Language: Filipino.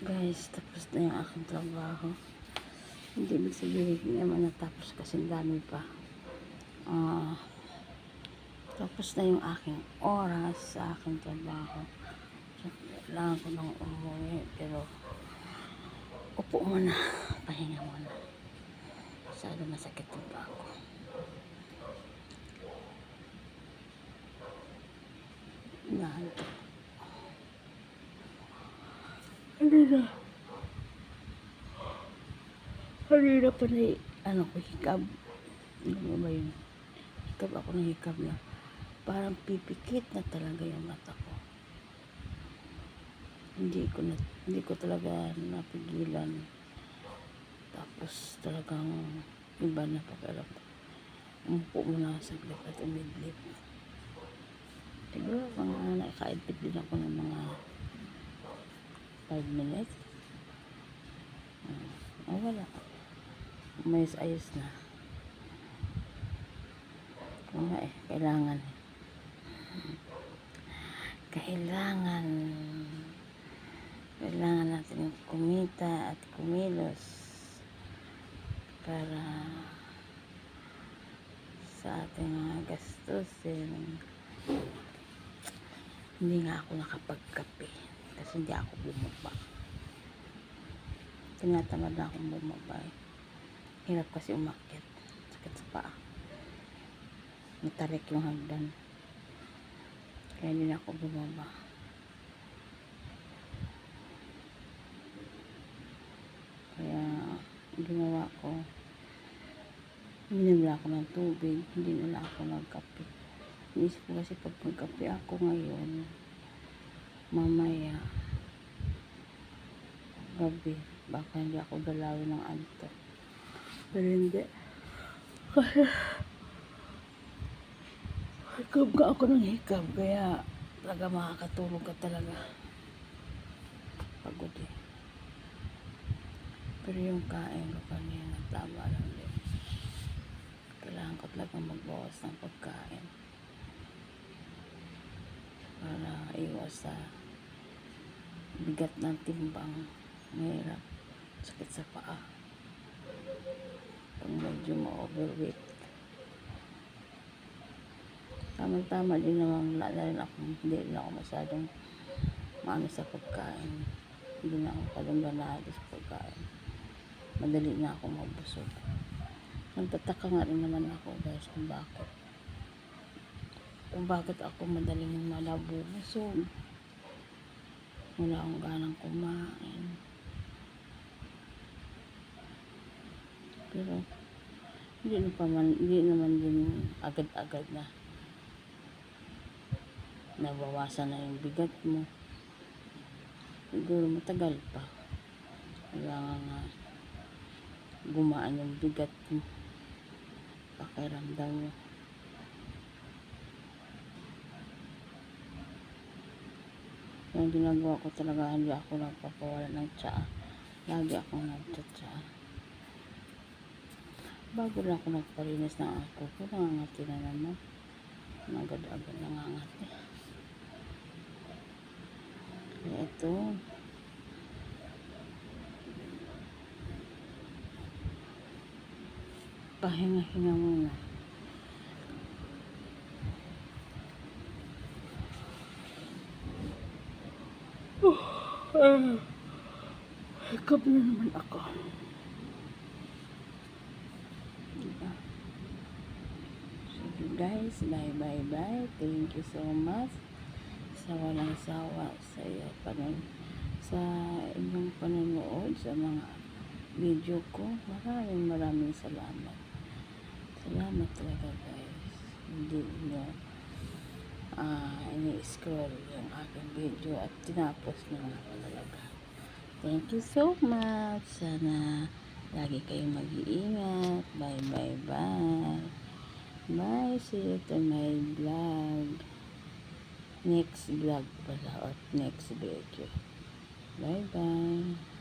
Guys, tapos na yung aking trabaho. Hindi ibig sabihin naman natapos kasi dami pa. Tapos na yung aking oras sa aking trabaho. So, kailangan ko nang umuwi. Pero, upo muna. Pahinga muna. Masyado masakit yung pa ako. Nahantok. Kanina pa na, hikab. Ano ba yun? Hikab ako ng hikab na. Parang pipikit na talaga yung mata ko. Hindi ko talaga napigilan. Tapos talagang iba na pakialam. Umupo muna saglit at umidlip. Siguro mga nakaidlip din ako ng mga 5 minutes. Wala. Ayos na. Wala kailangan. Kailangan natin kumita at kumilos para sa ating mga gastusin. Hindi nga ako nakapagkape kasi hindi ako bumaba. Tinatamad na akong bumaba. Hirap kasi umakyat. Sakit sa paa. Matarik yung hagdan. Kaya hindi na ako bumaba. Kaya ginawa ko, minimla ako ng tubig, hindi na ako nagkape. Inisip ko kasi pag magkape ako ngayon, mamaya gabi, baka hindi ako dalawin ng antok. Pero hindi. Kasi hikab ka ako ng hikab, kaya talaga makakatulog ka talaga. Pagod eh. Pero yung kain ko kanina, tama lang din. Kailangan ko talagang magbawas ng pagkain para iwas sa bigat ng timbang. Mahirap. Sakit sa paa. Pag medyo ma-overweight. Tama-tama din naman rin ako. Hindi rin ako masyadong maano sa pagkain. Hindi na ako kalungganado sa pagkain. Madali na ako mabusog. Nagtataka nga rin naman ako guys kung bakit ako madaling malabusog. Wala akong ganang kumain. Pero hindi naman din agad-agad na nabawasan na yung bigat mo. Siguro matagal pa. Kailangan nga gumaan yung bigat mo. Pakiramdam mo. Yung ginagawa ko talaga, hindi ako nagpapawala ng tsaa. Lagi akong nagtsatsaa. Bago lang ako nagparinis ng ako ko, nangangati na naman. Agad-agad nangangati. Kaya ito, pahinga-hinga muna. Hikab na naman ako. Diba? So guys, bye. Thank you so much sa walang sawa sa inyong panonood sa mga video ko. Maraming salamat. Salamat talaga guys. Hindi nyo ini-scroll yung aking video at tinapos nyo na talaga. Thank you so much. Sana lagi kayong mag-iingat. Bye. Bye. See you to my vlog. Next vlog pala or next video. Bye.